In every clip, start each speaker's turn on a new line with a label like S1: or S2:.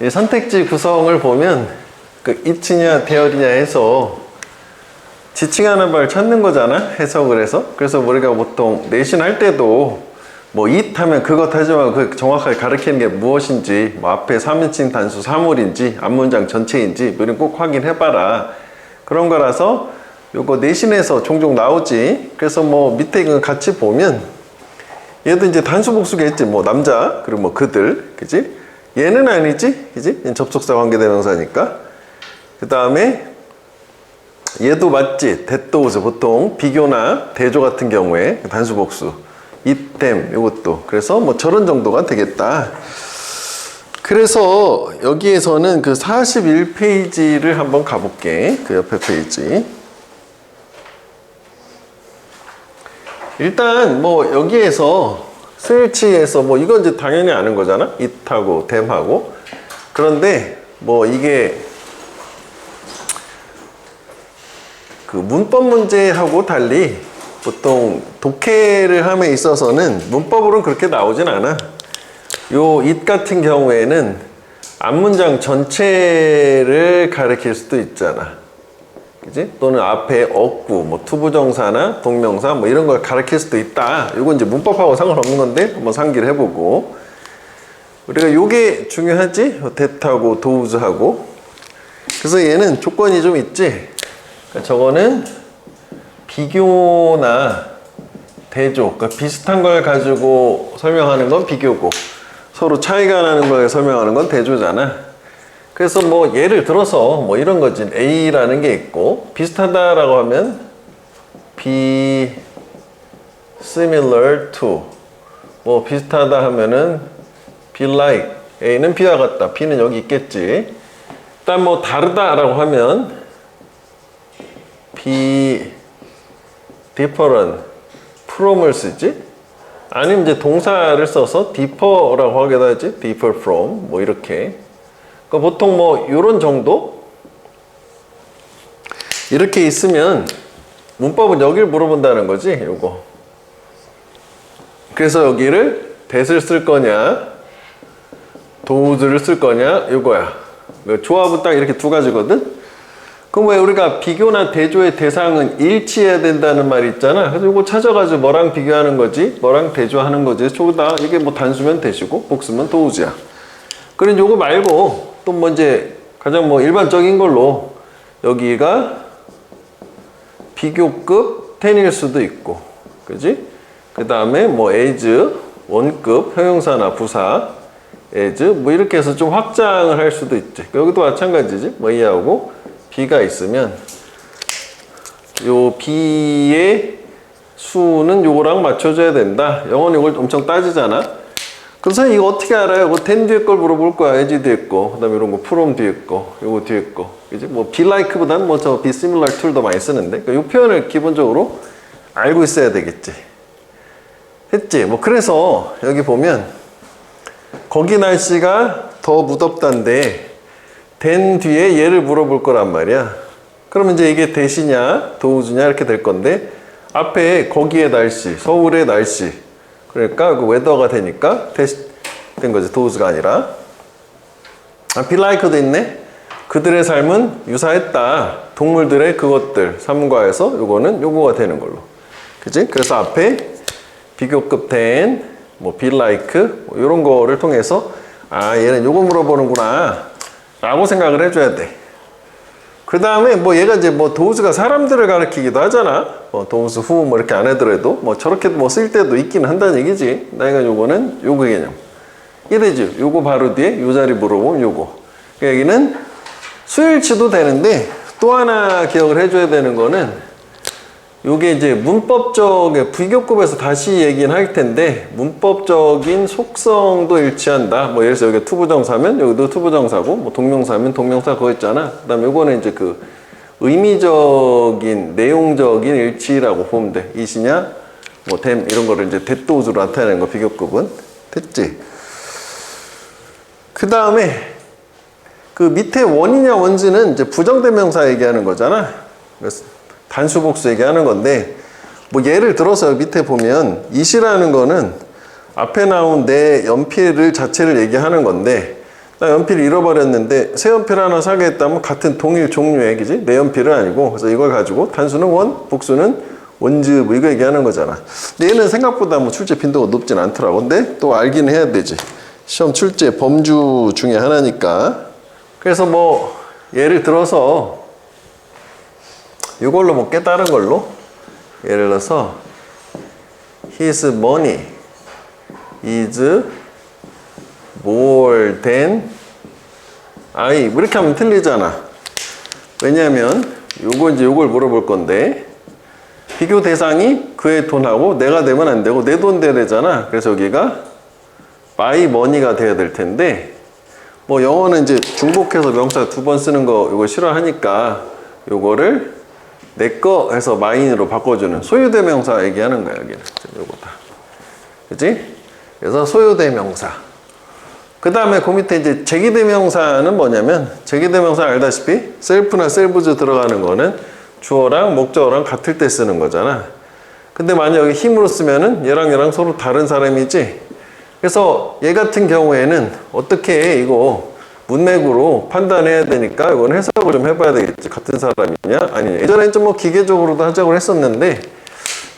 S1: 이 선택지 구성을 보면 그 it냐 there냐 해서 지칭하는 바를 찾는 거잖아, 해석을 해서. 그래서 우리가 보통 내신 할 때도 뭐 it 하면 그것 하지만 그 정확하게 가리키는 게 무엇인지, 뭐 앞에 3인칭 단수 사물인지 앞문장 전체인지 뭐 이런 꼭 확인해봐라, 그런 거라서 요거 내신에서 종종 나오지. 그래서 뭐 밑에 이거 같이 보면 얘도 이제 단수 복수겠지. 뭐 남자 그리고 뭐 그들, 그지? 얘는 아니지, 그지? 접속사 관계대명사니까. 그 다음에 얘도 맞지. that was 보통 비교나 대조 같은 경우에 단수 복수. it, them 이것도. 그래서 뭐 저런 정도가 되겠다. 그래서 여기에서는 그 41페이지를 한번 가볼게. 그 옆에 페이지. 일단 뭐 여기에서 스위치에서 뭐 이건 이제 당연히 아는 거잖아. it하고 them하고. 그런데 뭐 이게 그 문법 문제하고 달리 보통 독해를 함에 있어서는 문법으로는 그렇게 나오진 않아. 요 it 같은 경우에는 앞문장 전체를 가리킬 수도 있잖아. 그지? 또는 앞에 어구, 뭐 투부정사나 동명사 뭐 이런 걸 가리킬 수도 있다. 이건 이제 문법하고 상관없는 건데 한번 상기를 해보고. 우리가 요게 중요하지? that하고 those하고. 그래서 얘는 조건이 좀 있지. 그러니까 저거는 비교나 대조, 그러니까 비슷한 걸 가지고 설명하는 건 비교고 서로 차이가 나는 걸 설명하는 건 대조잖아. 그래서 뭐 예를 들어서 뭐 이런 거지. A라는 게 있고 비슷하다라고 하면 be similar to, 뭐 비슷하다 하면은 be like, A는 B와 같다, B는 여기 있겠지. 일단 뭐 다르다라고 하면 be different from을 쓰지. 아니면 이제 동사를 써서 differ라고 하기도 하지. differ from 뭐 이렇게. 그러니까 보통 뭐 요런 정도 이렇게 있으면 문법은 여기를 물어본다는 거지. 요거. 그래서 여기를 that을 쓸 거냐 those를 쓸 거냐 요거야. 조합은 딱 이렇게 두 가지거든. 그럼 왜 우리가 비교나 대조의 대상은 일치해야 된다는 말이 있잖아. 그래서 이거 찾아가지고 뭐랑 비교하는 거지, 뭐랑 대조하는 거지. 저거다. 이게 뭐 단수면 대시고 복수면 those야. 그럼 요거 말고 또 뭐 이제 가장 뭐 일반적인 걸로 여기가 비교급 10일 수도 있고, 그지? 그 다음에 뭐 as 원급 형용사나 부사 as 뭐 이렇게 해서 좀 확장을 할 수도 있지. 여기도 마찬가지지. 뭐 이하고 B가 있으면 요 B의 수는 요거랑 맞춰줘야 된다. 영어는 이걸 엄청 따지잖아. 그럼 선생님 이거 어떻게 알아요? 뭐 then 뒤에 걸 물어볼 거야. as 뒤에 거, 그 다음에 이런 거 from 뒤에 거, 요거 뒤에 거, 그지? 뭐 be like보다는 뭐 저 be similar to를 더 많이 쓰는데, 그러니까 요 표현을 기본적으로 알고 있어야 되겠지. 했지? 뭐 그래서 여기 보면 거기 날씨가 더 무덥단데 then 뒤에 얘를 물어볼 거란 말이야. 그러면 이제 이게 that이냐 those냐 이렇게 될 건데, 앞에 거기의 날씨, 서울의 날씨, 그러니까 그 웨더가 되니까 that 된 거지. those가 아니라. be like도 있네. 그들의 삶은 유사했다. 동물들의 그것들 삼가해서 요거는 요거가 되는 걸로. 그지? 그래서 앞에 비교급 then, 뭐 be like 뭐 요런 거를 통해서 아 얘는 요거 물어보는구나 라고 생각을 해줘야 돼. 그 다음에 뭐 얘가 이제 뭐 those가 사람들을 가리키기도 하잖아. 뭐 those who 뭐 이렇게 안 하더라도 뭐 저렇게 뭐 쓸 때도 있기는 한다는 얘기지. 나이가 요거는 요거 개념. 이게 되지. 요거 바로 뒤에 요 자리 물어보면 요거. 그러니까 여기는 수일치도 되는데 또 하나 기억을 해줘야 되는 거는 요게 이제 문법적 비교급에서 다시 얘기는 할 텐데 문법적인 속성도 일치한다. 뭐 예를 들어서 여기가 투부정사면 여기도 투부정사고, 뭐 동명사면 동명사 그거 있잖아. 그 다음에 요거는 이제 그 의미적인 내용적인 일치라고 보면 돼. it이냐 뭐 them 이런 거를 이제 that those로 나타내는 거. 비교급은 됐지. 그 다음에 그 밑에 원이냐 원지는 이제 부정대명사 얘기하는 거잖아. 그래서 단수 복수 얘기하는 건데, 뭐 예를 들어서 밑에 보면 it이라는 거는 앞에 나온 내 연필을 자체를 얘기하는 건데, 나 연필을 잃어버렸는데 새 연필 하나 사게 했다면 같은 동일 종류의, 그지? 내 연필은 아니고, 그래서 이걸 가지고 단수는 원, 복수는 원즈, 뭐 이거 얘기하는 거잖아. 근데 얘는 생각보다 뭐 출제 빈도가 높진 않더라고. 근데 또 알기는 해야 되지. 시험 출제 범주 중에 하나니까. 그래서 뭐 예를 들어서 이걸로 뭐 깨달은 걸로, 예를 들어서 his money is more than I, 이렇게 하면 틀리잖아. 왜냐하면 요거 이제 요걸 물어볼 건데, 비교 대상이 그의 돈하고 내가 되면 안 되고 내 돈 돼야 되잖아. 그래서 여기가 my money가 돼야 될 텐데, 뭐 영어는 이제 중복해서 명사 2번 쓰는 거 요거 싫어하니까 요거를 내 거 해서 mine으로 바꿔주는 소유대명사 얘기하는 거야. 여기는 요거다. 그치? 그래서 소유대명사. 그 다음에 그 밑에 이제 제기대명사는 뭐냐면, 제기대명사 알다시피 셀프나 셀브즈 들어가는 거는 주어랑 목적어랑 같을 때 쓰는 거잖아. 근데 만약 여기 힘으로 쓰면은 얘랑 서로 다른 사람이지. 그래서 얘 같은 경우에는 어떻게 이거 문맥으로 판단해야 되니까 이건 해석을 좀 해봐야 되겠지. 같은 사람이냐 아니냐. 예전엔 좀 뭐 기계적으로도 하자고 했었는데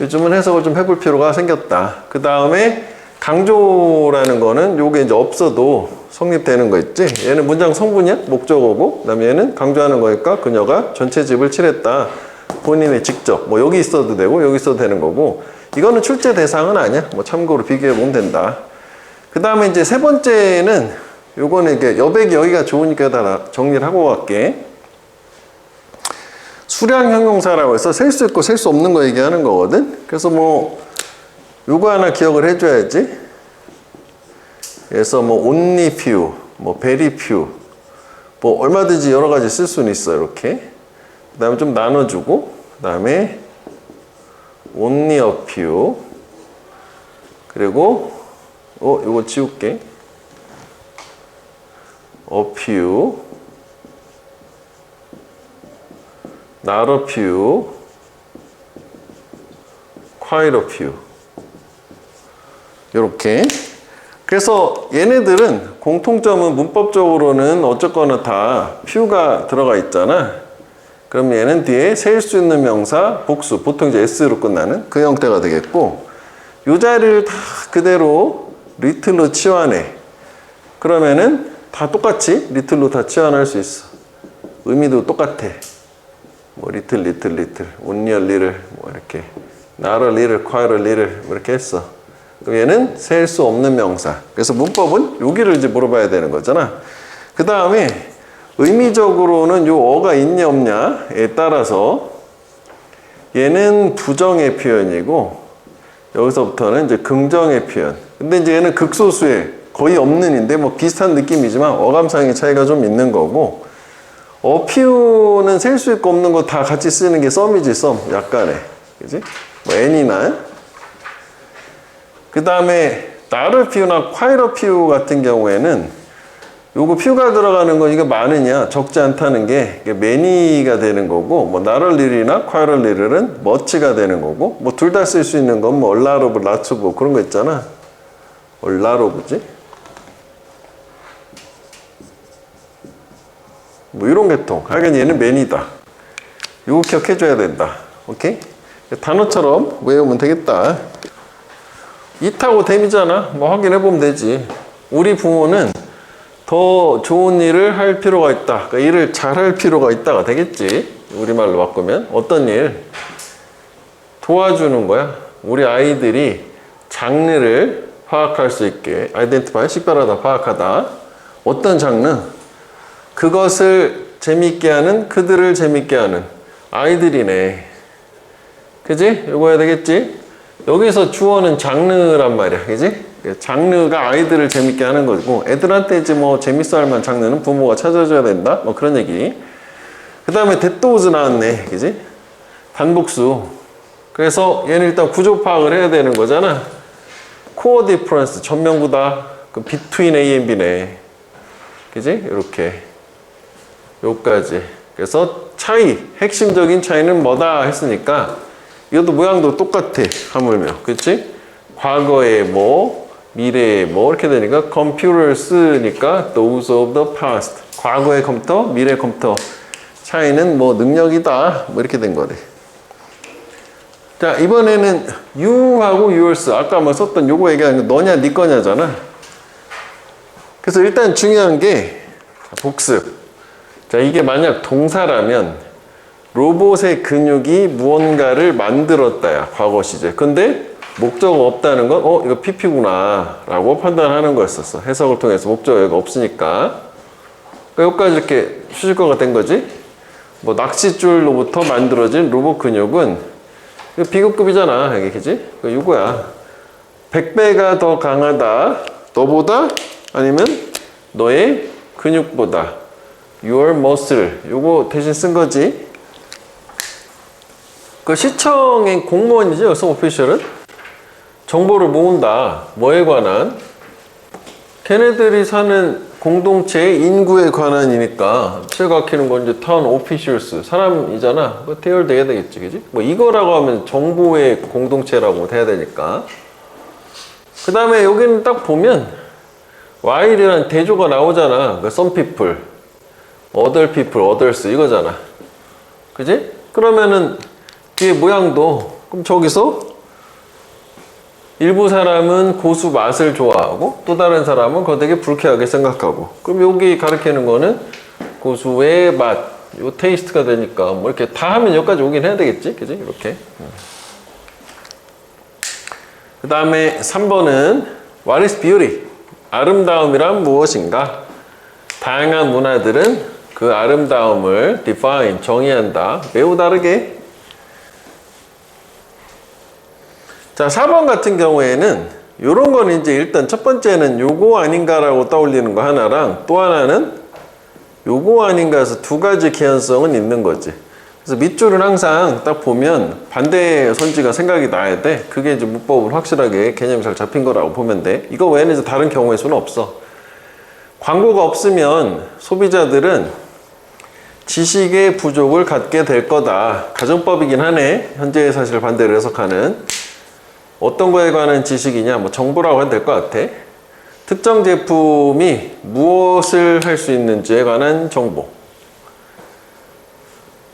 S1: 요즘은 해석을 좀 해볼 필요가 생겼다. 그 다음에 강조라는 거는 요게 이제 없어도 성립되는 거 있지. 얘는 문장 성분이야, 목적어고, 그 다음에 얘는 강조하는 거니까 그녀가 전체 집을 칠했다. 본인의 직접, 뭐 여기 있어도 되고 여기 있어도 되는 거고, 이거는 출제 대상은 아니야. 뭐 참고로 비교해 보면 된다. 그 다음에 이제 세 번째는 요거는 이게 여백이 여기가 좋으니까 다 정리를 하고 갈게. 수량 형용사라고 해서 셀 수 있고 셀 수 없는 거 얘기하는 거거든. 그래서 뭐 요거 하나 기억을 해줘야지. 그래서 뭐 only few, 뭐 very few, 뭐 얼마든지 여러 가지 쓸 수는 있어. 이렇게. 그 다음에 좀 나눠주고, 그 다음에 only a few, 그리고 요거 지울게. a few, not a few, quite a few. 요렇게. 그래서 얘네들은 공통점은 문법적으로는 어쨌거나 다 few가 들어가 있잖아. 그럼 얘는 뒤에 셀 수 있는 명사 복수, 보통 이제 s로 끝나는 그 형태가 되겠고, 요 자리를 다 그대로 little로 치환해. 그러면은 다 똑같이 little로 다 치환할 수 있어. 의미도 똑같아. 뭐 little, only a little, 뭐 이렇게 not a little, quite a little 뭐 이렇게 했어. 그럼 얘는 셀 수 없는 명사. 그래서 문법은 여기를 이제 물어봐야 되는 거잖아. 그 다음에 의미적으로는 요 어가 있냐 없냐에 따라서 얘는 부정의 표현이고 여기서부터는 이제 긍정의 표현. 근데 이제 얘는 극소수의 거의 없는인데 뭐 비슷한 느낌이지만 어감상의 차이가 좀 있는 거고, 어퓨는 셀 수 있고 없는 거 다 같이 쓰는 게 썸이지, 썸. 약간의. 그지? 뭐 any나. 그 다음에 not a few나 quite a few 같은 경우에는 요거 few가 들어가는 건 이게 많으냐 적지 않다는 게 many가 되는 거고, 뭐 not a little이나 quite a little은 much가 되는 거고, 뭐 둘 다 쓸 수 있는 건 뭐 a lot of, lots of 그런 거 있잖아. a lot of지? 뭐 이런 계통. 하여간 얘는 many다. 요거 기억해줘야 된다. 오케이? 단어처럼 외우면 되겠다. it하고 them이잖아. 뭐 확인해보면 되지. 우리 부모는 더 좋은 일을 할 필요가 있다. 그러니까 일을 잘할 필요가 있다가 되겠지. 우리말로 바꾸면. 어떤 일? 도와주는 거야. 우리 아이들이 장르를 파악할 수 있게. 아이덴티파이, 식별하다, 파악하다. 어떤 장르? 그것을 재밌게 하는, 그들을 재밌게 하는 아이들이네. 그지? 이거 해야 되겠지? 여기서 주어는 장르란 말이야. 그지? 장르가 아이들을 재밌게 하는 거고, 애들한테 이제 뭐 재밌어 할 만한 장르는 부모가 찾아줘야 된다. 뭐 그런 얘기. 그 다음에 데토우즈 나왔네. 그지? 단복수. 그래서 얘는 일단 구조 파악을 해야 되는 거잖아. 코어 디퍼런스, 전면구다. 그 between A and B네. 그지? 이렇게. 요까지. 그래서 차이, 핵심적인 차이는 뭐다 했으니까 이것도 모양도 똑같아. 하물며. 그치? 과거에 뭐, 미래 뭐 이렇게 되니까 computers니까 those of the past. 과거의 컴퓨터, 미래 컴퓨터 차이는 뭐 능력이다. 뭐 이렇게 된 거래. 자, 이번에는 you하고 yours. 아까 뭐 썼던 요거 얘기하는 거 너냐, 네 거냐잖아. 그래서 일단 중요한 게 복습. 자, 이게 만약 동사라면 로봇의 근육이 무언가를 만들었다야. 과거 시제. 근데 목적어 없다는 건 이거 PP구나 라고 판단하는 거였었어. 해석을 통해서 목적어가 없으니까. 그러니까 여기까지 이렇게 수식어가 된 거지. 뭐 낚싯줄로부터 만들어진 로봇 근육은 이거 비교급이잖아. 이게 그지? 이거야. 100배가 더 강하다. 너보다 아니면 너의 근육보다. Your muscle. 요거 대신 쓴 거지. 그 시청의 공무원이지. 여기서 오피셜은 정보를 모은다. 뭐에 관한? 걔네들이 사는 공동체의 인구에 관한이니까 최각히는 건 이제 town officials 사람이잖아. 뭐 대열돼야 되겠지, 그지? 뭐 이거라고 하면 정보의 공동체라고 돼야 되니까. 그 다음에 여기는 딱 보면 while이라는 대조가 나오잖아. 그 some people, other people, others 이거잖아. 그지? 그러면은 뒤에 모양도 그럼 저기서 일부 사람은 고수 맛을 좋아하고 또 다른 사람은 그거 되게 불쾌하게 생각하고 그럼 여기 가리키는 거는 고수의 맛, 요 테이스트가 되니까 뭐 이렇게 다 하면 여기까지 오긴 해야 되겠지? 그지? 이렇게. 그 다음에 3번은 What is beauty? 아름다움이란 무엇인가? 다양한 문화들은 그 아름다움을 define, 정의한다. 매우 다르게. 자, 4번 같은 경우에는 요런 거는 이제 일단 첫 번째는 요거 아닌가라고 떠올리는 거 하나랑 또 하나는 요거 아닌가 해서 두 가지 개연성은 있는 거지. 그래서 밑줄은 항상 딱 보면 반대 선지가 생각이 나야 돼. 그게 이제 문법을 확실하게 개념이 잘 잡힌 거라고 보면 돼. 이거 외에는 이제 다른 경우의 수는 없어. 광고가 없으면 소비자들은 지식의 부족을 갖게 될 거다. 가정법이긴 하네. 현재의 사실을 반대로 해석하는. 어떤 거에 관한 지식이냐? 뭐 정보라고 해도 될 것 같아. 특정 제품이 무엇을 할 수 있는지에 관한 정보.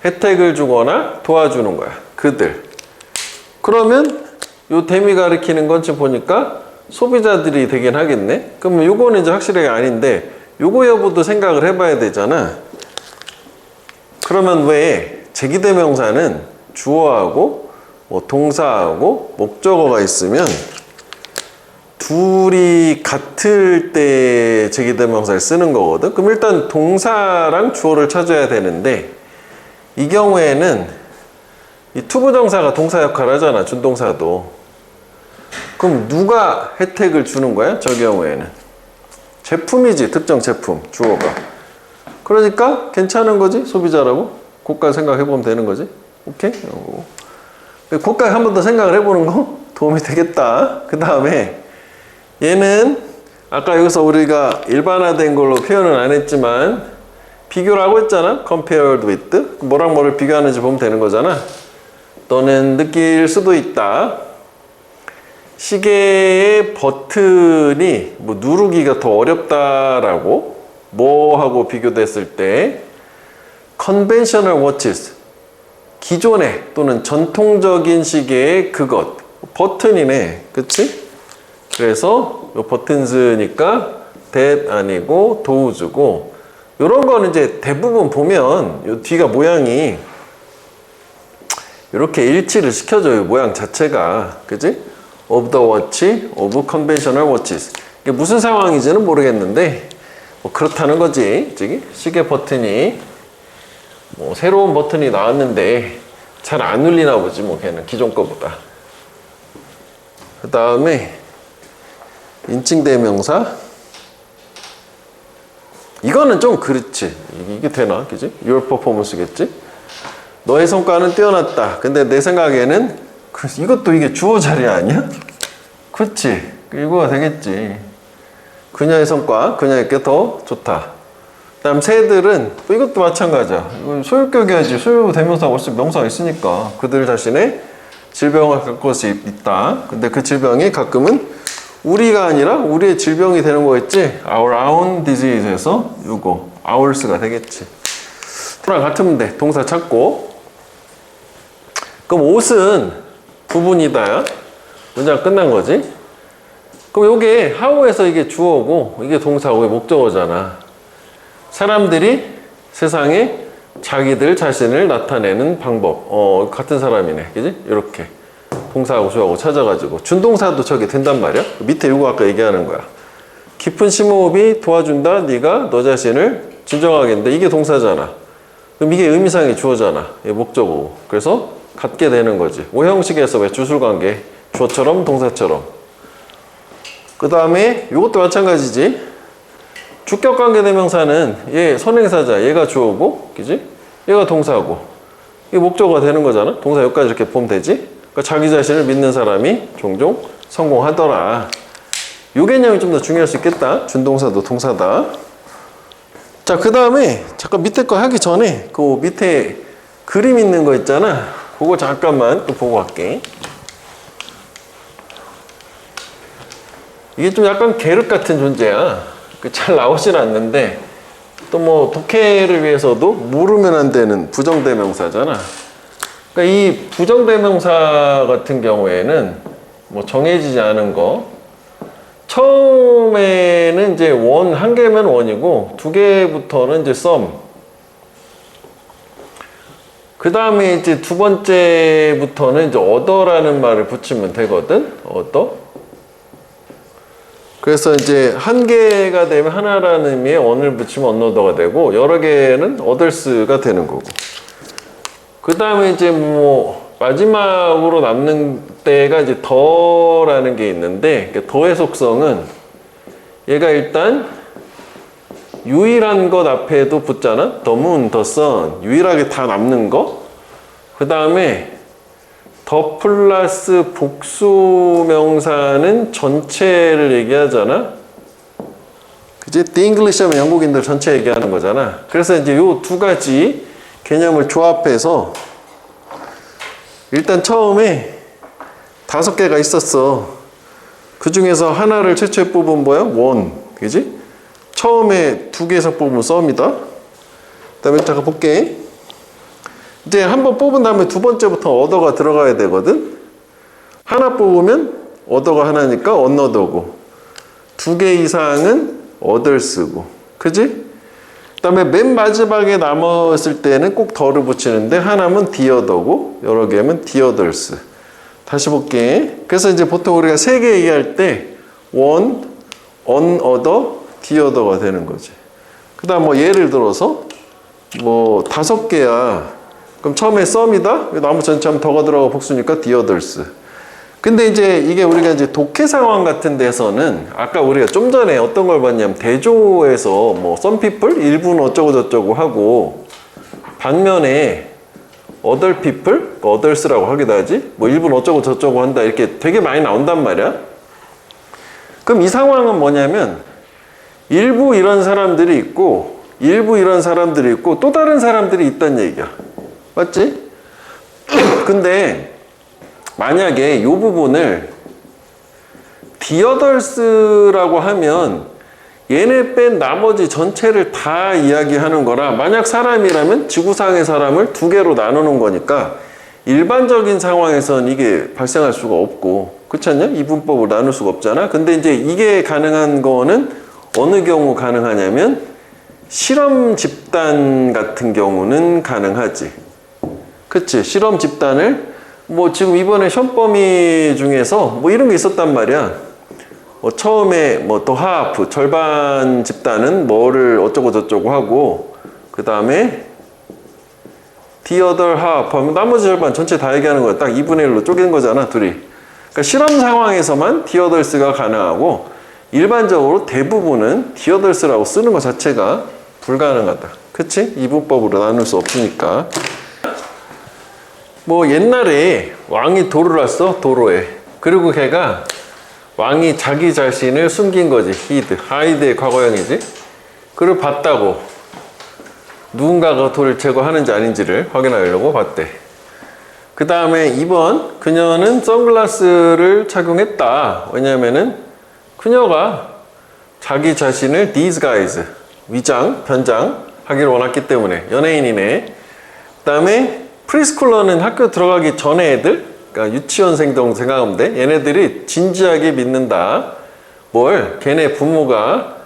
S1: 혜택을 주거나 도와주는 거야. 그들. 그러면 요 댐이 가리키는 건 지금 보니까 소비자들이 되긴 하겠네. 그러면 요거는 이제 확실하게 아닌데 요거 여부도 생각을 해봐야 되잖아. 그러면 왜 제기대명사는 주어하고 뭐 동사하고 목적어가 있으면 둘이 같을 때 제기대명사를 쓰는 거거든. 그럼 일단 동사랑 주어를 찾아야 되는데 이 경우에는 이 투부정사가 동사 역할을 하잖아. 준동사도. 그럼 누가 혜택을 주는 거야? 저 경우에는 제품이지. 특정 제품 주어가. 그러니까 괜찮은 거지. 소비자라고 그것까지 생각해보면 되는 거지. 오케이? 그것까지 한 번 더 생각을 해보는 거 도움이 되겠다. 그 다음에 얘는 아까 여기서 우리가 일반화된 걸로 표현은 안 했지만 비교라고 했잖아. compared with. 뭐랑 뭐를 비교하는지 보면 되는 거잖아. 또는 느낄 수도 있다. 시계의 버튼이 뭐 누르기가 더 어렵다라고 뭐하고 비교됐을 때 conventional watches 기존의 또는 전통적인 시계의 그것 버튼이네. 그치? 그래서 요 버튼즈니까 that 아니고 does고 요런 거는 이제 대부분 보면 요 뒤가 모양이 이렇게 일치를 시켜줘요. 모양 자체가. 그지? of the watch, of conventional watches. 이게 무슨 상황인지는 모르겠는데 뭐 그렇다는 거지. 시계 버튼이 뭐 새로운 버튼이 나왔는데 잘 안 울리나 보지. 뭐 걔는 기존 거보다. 그 다음에 인칭대명사 이거는 좀 그렇지. 이게 되나? 그지? Your performance겠지? 너의 성과는 뛰어났다. 근데 내 생각에는 이것도 이게 주어 자리 아니야? 그치? 이거가 되겠지. 그녀의 성과, 그녀에게 더 좋다. 그 다음 새들은 이것도 마찬가지야. 이건 소유격이야지. 소유대명사 벌써 명사가 있으니까 그들 자신의 질병을 갖고 있다. 근데 그 질병이 가끔은 우리가 아니라 우리의 질병이 되는 거겠지? Our own disease에서 요거 ours가 되겠지. 토랑 같으면 돼. 동사 찾고. 그럼 옷은 부분이다. 문장 끝난 거지? 그럼 요게 how에서 이게 주어고 이게 동사고 이게 목적어잖아. 사람들이 세상에 자기들 자신을 나타내는 방법. 같은 사람이네. 그지? 이렇게. 동사하고 주어하고 찾아가지고. 준동사도 저게 된단 말이야. 밑에 요거 아까 얘기하는 거야. 깊은 심호흡이 도와준다. 네가 너 자신을 진정하게 했는데 이게 동사잖아. 그럼 이게 의미상의 주어잖아. 이게 목적어고. 그래서 갖게 되는 거지. 오형식에서 왜 주술관계. 주어처럼 동사처럼. 그 다음에 이것도 마찬가지지. 주격관계대명사는 얘 선행사자. 얘가 주어고. 그지? 얘가 동사고. 이게 목적어가 되는 거잖아. 동사 여기까지 이렇게 보면 되지. 그러니까 자기 자신을 믿는 사람이 종종 성공하더라. 요 개념이 좀 더 중요할 수 있겠다. 준동사도 동사다. 자, 그 다음에 잠깐 밑에 거 하기 전에 그 밑에 그림 있는 거 있잖아. 그거 잠깐만 또 보고 갈게. 이게 좀 약간 계륵 같은 존재야. 잘 나오진 않는데 또 뭐 독해를 위해서도 모르면 안 되는 부정대명사잖아. 그러니까 이 부정대명사 같은 경우에는 뭐 정해지지 않은 거. 처음에는 이제 한 개면 원이고 두 개부터는 이제 some. 그 다음에 이제 두 번째부터는 이제 other라는 말을 붙이면 되거든. other. 그래서 이제 한 개가 되면 하나라는 의미의 on을 붙이면 another가 되고 여러 개는 others가 되는 거고. 그 다음에 이제 뭐 마지막으로 남는 때가 이제 더라는 게 있는데 더의 속성은 얘가 일단 유일한 것 앞에도 붙잖아. the moon, the sun. 유일하게 다 남는 거. 그 다음에 더 플러스 복수 명사는 전체를 얘기하잖아. 그치? The English 하면 영국인들 전체 얘기하는 거잖아. 그래서 이제 요 두 가지 개념을 조합해서 일단 처음에 5개가 있었어. 그 중에서 하나를 최초에 뽑은 뭐야? one. 그지? 처음에 2개에서 뽑으면 some이다. 그 다음에 잠깐 볼게. 이제 한 번 뽑은 다음에 두 번째부터 other가 들어가야 되거든. 하나 뽑으면 other가 하나니까 another고 2개 이상은 others고. 그지? 그 다음에 맨 마지막에 남았을 때는 꼭 더를 붙이는데 하나면 the other고 여러 개면 the others. 다시 볼게. 그래서 이제 보통 우리가 3개 얘기할 때 one, another, the other가 되는 거지. 그 다음 뭐 예를 들어서 뭐 5개야. 그럼 처음에 some이다? 나머지 전체 하면 더가 들어가고 복수니까 the others. 근데 이제 이게 우리가 이제 독해 상황 같은 데서는 아까 우리가 좀 전에 어떤 걸 봤냐면 대조에서 뭐 some people 일부는 어쩌고 저쩌고 하고 반면에 other people, others라고 하기도 하지. 뭐 일부는 어쩌고 저쩌고 한다. 이렇게 되게 많이 나온단 말이야. 그럼 이 상황은 뭐냐면 일부 이런 사람들이 있고 일부 이런 사람들이 있고 또 다른 사람들이 있다는 얘기야. 맞지? 근데 만약에 이 부분을 the others라고 하면 얘네 뺀 나머지 전체를 다 이야기하는 거라 만약 사람이라면 지구상의 사람을 2개로 나누는 거니까 일반적인 상황에선 이게 발생할 수가 없고 그렇지 않냐? 이분법을 나눌 수가 없잖아. 근데 이제 이게 가능한 거는 어느 경우 가능하냐면 실험 집단 같은 경우는 가능하지. 그치? 실험 집단을 뭐 지금 이번에 시험 범위 중에서 뭐 이런 게 있었단 말이야. 처음에 뭐 더 하프 절반 집단은 뭐를 어쩌고 저쩌고 하고 그 다음에 the other half 하면 나머지 절반 전체 다 얘기하는 거야. 딱 2분의 1로 쪼개는 거잖아 둘이. 그러니까 실험 상황에서만 the others가 가능하고 일반적으로 대부분은 the others라고 쓰는 것 자체가 불가능하다. 그치? 이분법으로 나눌 수 없으니까. 뭐 옛날에 왕이 도를 왔어. 도로에. 그리고 걔가 왕이 자기 자신을 숨긴 거지. 하이드의 과거형이지. 그걸 봤다고. 누군가가 돌을 제거하는지 아닌지를 확인하려고 봤대. 그 다음에 2번 그녀는 선글라스를 착용했다. 왜냐면은 그녀가 자기 자신을 disguise, 위장, 변장 하기를 원했기 때문에 연예인이네. 그 다음에 프리스쿨러는 학교 들어가기 전에 애들, 그러니까 유치원생 정도 생각하면 돼. 얘네들이 진지하게 믿는다. 뭘? 걔네 부모가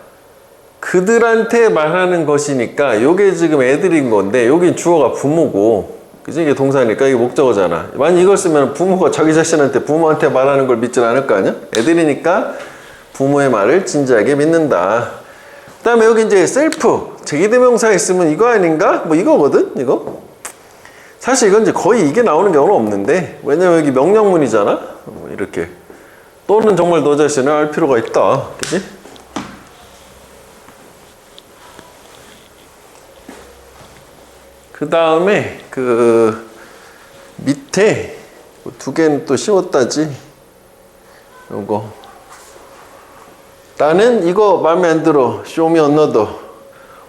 S1: 그들한테 말하는 것이니까 요게 지금 애들인 건데 여긴 주어가 부모고, 그지? 이게 동사니까 이게 목적어잖아. 만약 이걸 쓰면 부모가 자기 자신한테 부모한테 말하는 걸 믿질 않을 거 아니야? 애들이니까 부모의 말을 진지하게 믿는다. 그 다음에 여기 이제 셀프, 제기대명사 있으면 이거 아닌가? 뭐 이거거든? 이거? 사실 이건 이제 거의 이게 나오는 경우는 없는데, 왜냐면 여기 명령문이잖아? 이렇게. 또는 정말 너 자신을 알 필요가 있다. 그지? 그 다음에 그 밑에 두 개는 또 씌웠다지. 요거. 나는 이거 마음에 안 들어. Show me another.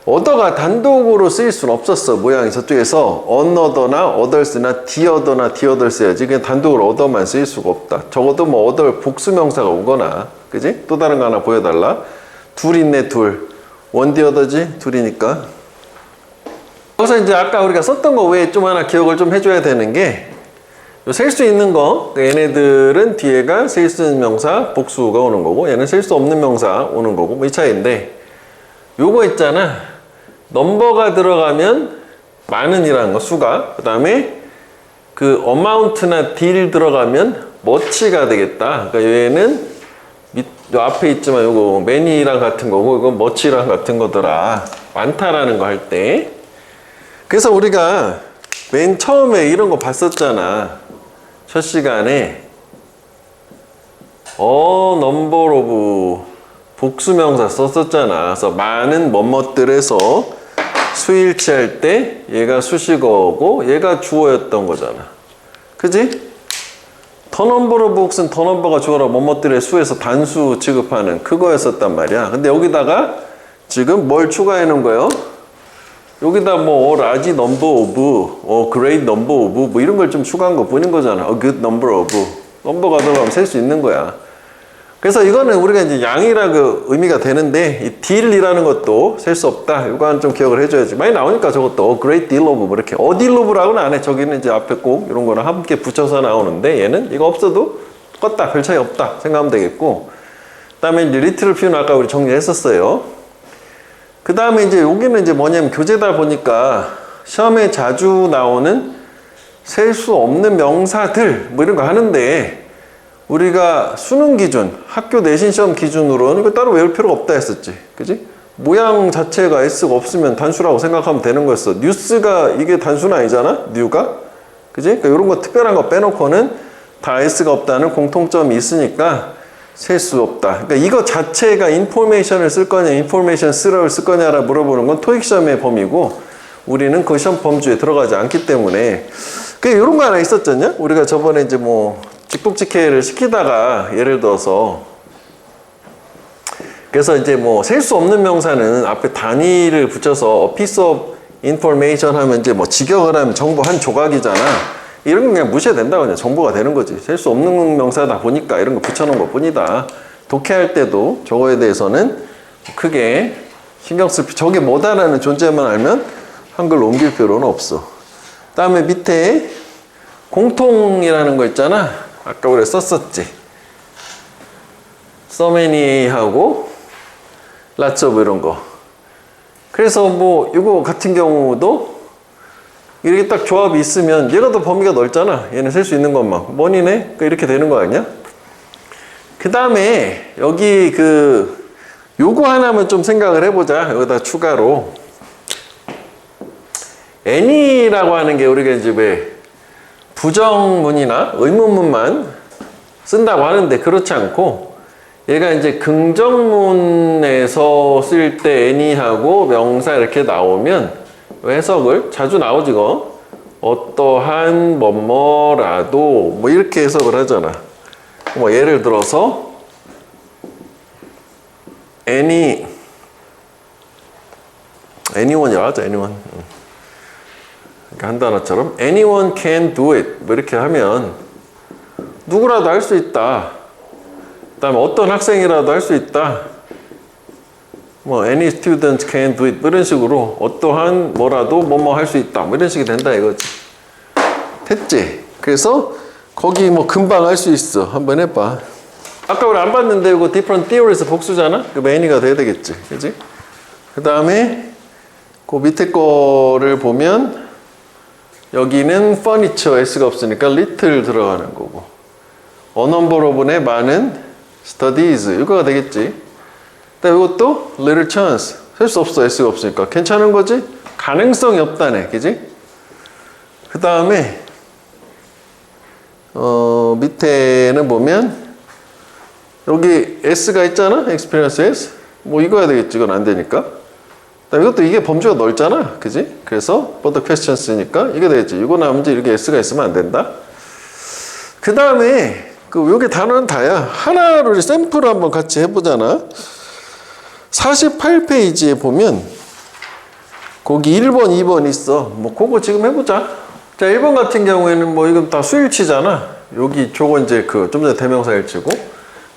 S1: other가 단독으로 쓰일 수는 없었어. 모양이 저쪽에서 another나 others나 the others 해야지. 그냥 단독으로 other만 쓰일 수가 없다. 적어도 뭐 other 복수명사가 오거나, 그지? 또 다른 거 하나 보여달라. 둘 있네, 둘. one the other지? 둘이니까. 여기서 이제 아까 우리가 썼던 거 외에 좀 하나 기억을 좀 해줘야 되는 게, 셀 수 있는 거, 얘네들은 뒤에가 셀 수 있는 명사 복수가 오는 거고, 얘는 셀 수 없는 명사 오는 거고, 뭐 이 차이인데, 요거 있잖아. 넘버가 들어가면 많은이라는 거, 수가. 그 다음에 그 amount나 deal 들어가면 much가 되겠다. 그러니까 얘는 요 앞에 있지만 요거 many랑 같은 거고, 이건 much랑 같은 거더라. 많다라는 거 할 때. 그래서 우리가 맨 처음에 이런 거 봤었잖아. 첫 시간에 number of 복수명사 썼었잖아. 그래서 많은 뭐뭐들에서 수일치 할 때 얘가 수식어고 얘가 주어였던 거잖아. 그지? the number of books는 the number가 주어라 뭐뭐들의 수에서 단수 취급하는 그거였었단 말이야. 근데 여기다가 지금 뭘 추가해 놓은 거예요? 여기다 뭐 large number of, great number of 뭐 이런 걸 좀 추가한 거 보는 거잖아. a good number of. 넘버가 들어가면 셀 수 있는 거야. 그래서 이거는 우리가 이제 양이라 그 의미가 되는데, 이 deal이라는 것도 셀 수 없다. 이거는 좀 기억을 해줘야지. 많이 나오니까 저것도 a great deal of 뭐 이렇게 a deal of라고는 안 해. 저기는 이제 앞에 꼭 이런 거랑 함께 붙여서 나오는데, 얘는 이거 없어도 똑같다. 별 차이 없다. 생각하면 되겠고. 그 다음에 이제 little를 표현 아까 우리 정리했었어요. 그 다음에 이제 여기는 이제 뭐냐면 교재다 보니까 시험에 자주 나오는 셀 수 없는 명사들 뭐 이런 거 하는데, 우리가 수능 기준, 학교 내신 시험 기준으로는 이거 따로 외울 필요가 없다 했었지. 그지? 모양 자체가 S가 없으면 단수라고 생각하면 되는 거였어. 뉴스가 이게 단수는 아니잖아? 뉴가? 그지? 그러니까 이런 거 특별한 거 빼놓고는 다 S가 없다는 공통점이 있으니까 셀 수 없다. 그러니까 이거 자체가 인포메이션을 쓸 거냐, 인포메이션 쓰러를 쓸 거냐라 물어보는 건 토익 시험의 범위고, 우리는 그 시험 범주에 들어가지 않기 때문에. 그 이런 거 하나 있었잖냐? 우리가 저번에 이제 뭐 직독직해를 시키다가 예를 들어서, 그래서 이제 뭐 셀 수 없는 명사는 앞에 단위를 붙여서 piece of information 하면 이제 뭐 직역을 하면 정보 한 조각이잖아. 이런 건 그냥 무시해야 된다. 그냥 정보가 되는 거지. 셀 수 없는 명사다 보니까 이런 거 붙여놓은 것 뿐이다. 독해할 때도 저거에 대해서는 크게 신경 쓸, 저게 뭐다라는 존재만 알면 한글로 옮길 필요는 없어. 다음에 밑에 공통이라는 거 있잖아. 아까 우리 썼었지. so many 하고 lots of 이런 거. 그래서 뭐 이거 같은 경우도 이렇게 딱 조합이 있으면 얘가 더 범위가 넓잖아. 얘는 셀 수 있는 것만. 뭐니네? 그러니까 이렇게 되는 거 아니야? 그 다음에 여기 그 요거 하나만 좀 생각을 해보자. 여기다 추가로 any라고 하는 게 우리가 이제 왜 부정문이나 의문문만 쓴다고 하는데, 그렇지 않고 얘가 이제 긍정문에서 쓸 때 any하고 명사 이렇게 나오면 해석을 자주 나오지. 이거 어떠한 뭐뭐라도 뭐 이렇게 해석을 하잖아. 뭐 예를 들어서 anyone이라 하죠. anyone. 그러니까 한 단어처럼 anyone can do it 뭐 이렇게 하면 누구라도 할 수 있다. 그다음에 어떤 학생이라도 할 수 있다. 뭐 any student can do it 이런 식으로 어떠한 뭐라도 뭐뭐 할 수 있다. 뭐 이런 식이 된다 이거지. 됐지? 그래서 거기 뭐 금방 할 수 있어. 한번 해봐. 아까 우리 안 봤는데 이거 different theory에서 복수잖아? 그 main이가 돼야 되겠지. 그지? 그 다음에 그 밑에 거를 보면 여기는 furniture S가 없으니까 little 들어가는 거고 a number of의 많은 studies 이거가 되겠지. 그다음에 이것도 little chance 셀 수 없어 S가 없으니까 괜찮은 거지? 가능성이 없다네. 그지? 그 다음에 밑에는 보면 여기 S가 있잖아. experience S 뭐 이거 해야 되겠지. 이건 안 되니까. 그다음에 이것도 이게 범주가 넓잖아. 그지? 그래서 further questions니까 이게 되겠지. 이거 나머지 이렇게 S가 있으면 안 된다. 그 다음에 요게 단어는 다야. 하나를 샘플을 한번 같이 해보잖아. 48페이지에 보면 거기 1번, 2번 있어. 뭐 그거 지금 해보자. 자, 1번 같은 경우에는 뭐 이건 다 수일치잖아. 여기 저거 이제 좀 전에 대명사 일치고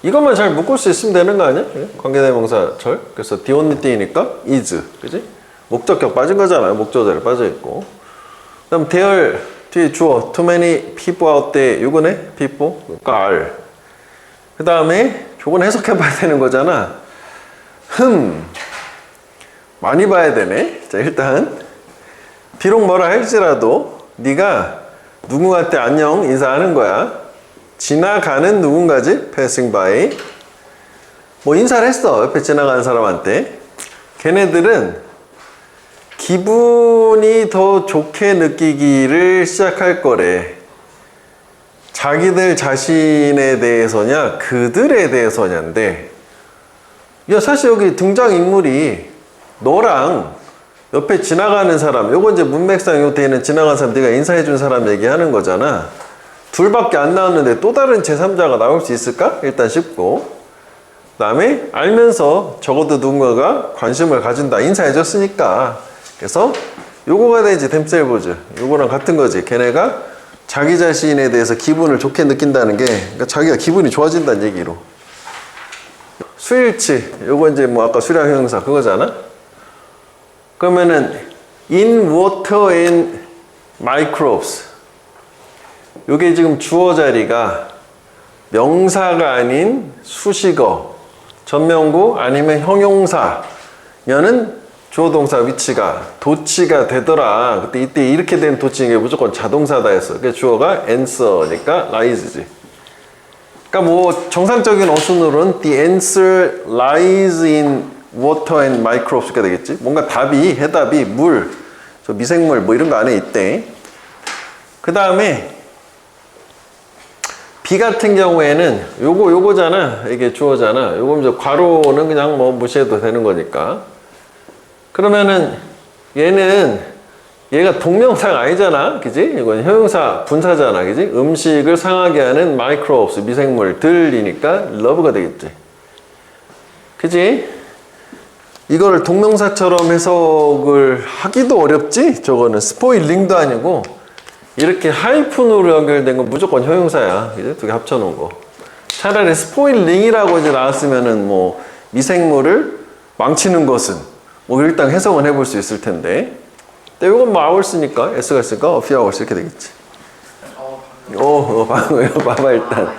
S1: 이것만 잘 묶을 수 있으면 되는 거 아니야? 관계대명사절. 그래서 the only thing이니까 is. 그지? 목적격 빠진 거잖아요. 목적어자리 빠져 있고. 그다음 there 뒤에 주어 too many people out there 이거네. people 그러니까 are. 그 다음에 저건 해석해 봐야 되는 거잖아. 많이 봐야 되네. 자, 일단 비록 뭐라 할지라도 네가 누구한테 안녕 인사하는 거야. 지나가는 누군가지? passing by. 뭐 인사를 했어. 옆에 지나가는 사람한테. 걔네들은 기분이 더 좋게 느끼기를 시작할 거래. 자기들 자신에 대해서냐 그들에 대해서냐인데, 야, 사실 여기 등장인물이 너랑 옆에 지나가는 사람, 요거 이제 문맥상 요 뒤에는 지나가는 사람, 네가 인사해준 사람 얘기하는 거잖아. 둘밖에 안 나왔는데 또 다른 제3자가 나올 수 있을까? 일단 싶고, 그 다음에 알면서 적어도 누군가가 관심을 가진다. 인사해줬으니까. 그래서 요거가 되지. 댐셀보즈. 요거랑 같은 거지. 걔네가 자기 자신에 대해서 기분을 좋게 느낀다는 게, 그러니까 자기가 기분이 좋아진다는 얘기로. 수일치. 요거 이제 뭐 아까 수량 형용사 그거잖아. 그러면은 in water and microbes. 요게 지금 주어 자리가 명사가 아닌 수식어, 전명구 아니면 형용사면은 주어 동사 위치가 도치가 되더라. 그때 이때 이렇게 된 도치인 게 무조건 자동사다 했어. 그게 주어가 answer니까 rise지. 그러니까 뭐 정상적인 어순으로는 the answer lies in water and microbes가 되겠지. 뭔가 답이, 해답이 물, 저 미생물 뭐 이런 거 안에 있대. 그 다음에 B 같은 경우에는 요거잖아. 이게 주어잖아. 요거 이제 괄호는 그냥 뭐 무시해도 되는 거니까. 그러면은 얘가 동명사가 아니잖아. 그지? 이건 형용사 분사잖아. 그지? 음식을 상하게 하는 microbes, 미생물들이니까 love가 되겠지. 그지? 이거를 동명사처럼 해석을 하기도 어렵지? 저거는 스포일링도 아니고 이렇게 하이픈으로 연결된 건 무조건 형용사야. 그지? 두 개 합쳐놓은 거. 차라리 스포일링이라고 이제 나왔으면은 뭐 미생물을 망치는 것은 뭐 일단 해석은 해볼 수 있을 텐데. 근데 이건 뭐 hours니까 S가 있으니까 a few hours 이렇게 되겠지. 방금 이거 봐봐. 일단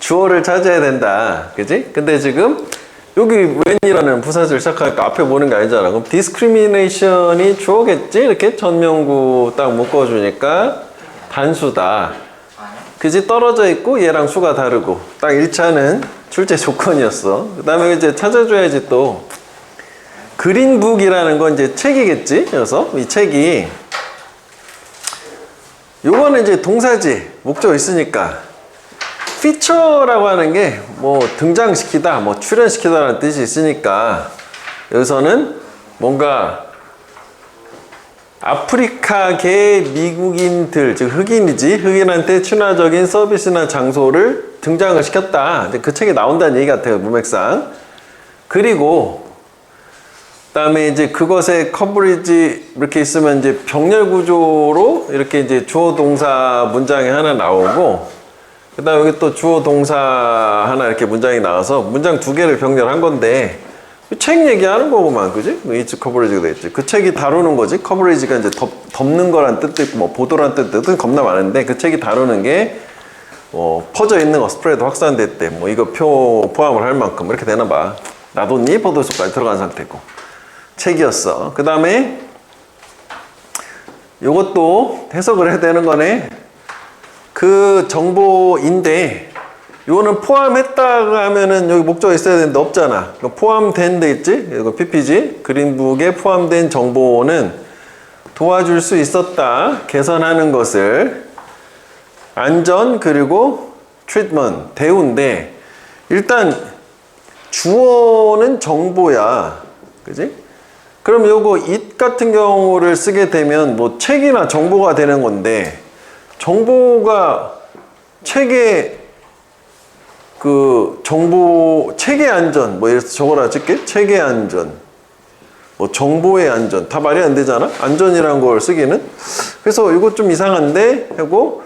S1: 주어를 찾아야 된다. 그지? 근데 지금 여기 when이라는 부사절 시작하니까 앞에 보는 게 아니잖아. 그럼 discrimination이 주어겠지? 이렇게 전명구 딱 묶어주니까 단수다. 그지? 떨어져 있고 얘랑 수가 다르고 딱 1차는 출제 조건이었어. 그 다음에 이제 찾아줘야지 또. 그린북이라는 건 이제 책이겠지? 그래서 이 책이 요거는 이제 동사지. 목적 있으니까. 피처라고 하는 게 뭐 등장시키다, 뭐 출연시키다라는 뜻이 있으니까 여기서는 뭔가 아프리카계 미국인들, 즉 흑인이지, 흑인한테 친화적인 서비스나 장소를 등장을 시켰다. 그 책에 나온다는 얘기 같아요, 문맥상. 그리고 그다음에 이제 그것의 커버리지 이렇게 있으면 이제 병렬 구조로 이렇게 이제 주어 동사 문장이 하나 나오고, 그 다음에 여기 또 주어 동사 하나 이렇게 문장이 나와서 문장 두 개를 병렬한 건데 책 얘기하는 거구만, 그지? It's coverage가 되겠지. 그 책이 다루는 거지. coverage가 이제 덮는 거란 뜻도 있고 뭐 보도란 뜻도 겁나 많은데 그 책이 다루는 게 퍼져 있는 거, 스프레드 확산됐대. 뭐 이거 표 포함을 할 만큼 이렇게 되나 봐. 놔뒀니? 포도수까지 들어간 상태고. 책이었어. 그 다음에 요것도 해석을 해야 되는 거네. 그 정보인데 요거는 포함했다가 하면은 여기 목적어 있어야 되는데 없잖아. 포함된 데 있지? 이거 PPG 그린북에 포함된 정보는 도와줄 수 있었다. 개선하는 것을 안전 그리고 트리트먼트 대우인데 일단 주어는 정보야. 그지? 그럼 요거 it 같은 경우를 쓰게 되면 뭐 책이나 정보가 되는 건데 정보가 책에 그 정보 책의 안전 뭐 예를 들어서 적어라 찍게 책의 안전 뭐 정보의 안전 다 말이 안 되잖아. 안전이라는 걸 쓰기는. 그래서 이거 좀 이상한데 하고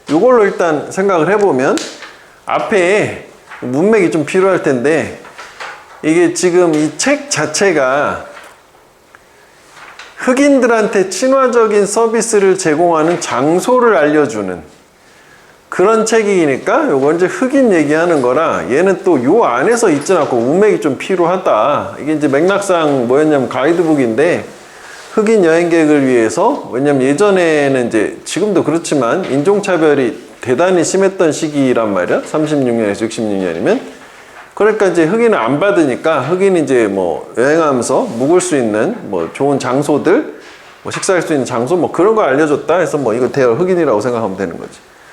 S1: 이걸로 일단 생각을 해보면 앞에 문맥이 좀 필요할 텐데 이게 지금 이 책 자체가 흑인들한테 친화적인 서비스를 제공하는 장소를 알려주는 그런 책이니까 요거 이제 흑인 얘기하는 거라 얘는 또 요 안에서 있진 않고 문맥이 좀 필요하다. 이게 이제 맥락상 뭐였냐면 가이드북인데 흑인 여행객을 위해서 왜냐면 예전에는 이제 지금도 그렇지만 인종차별이 대단히 심했던 시기란 말이야. 36년에서 66년이면 그러니까 이제 흑인을 안 받으니까 흑인이 이제 뭐 여행하면서 묵을 수 있는 뭐 좋은 장소들 뭐 식사할 수 있는 장소 뭐 그런 거 알려줬다 해서 뭐 이거 대여 흑인이라고 생각하면 되는 거지.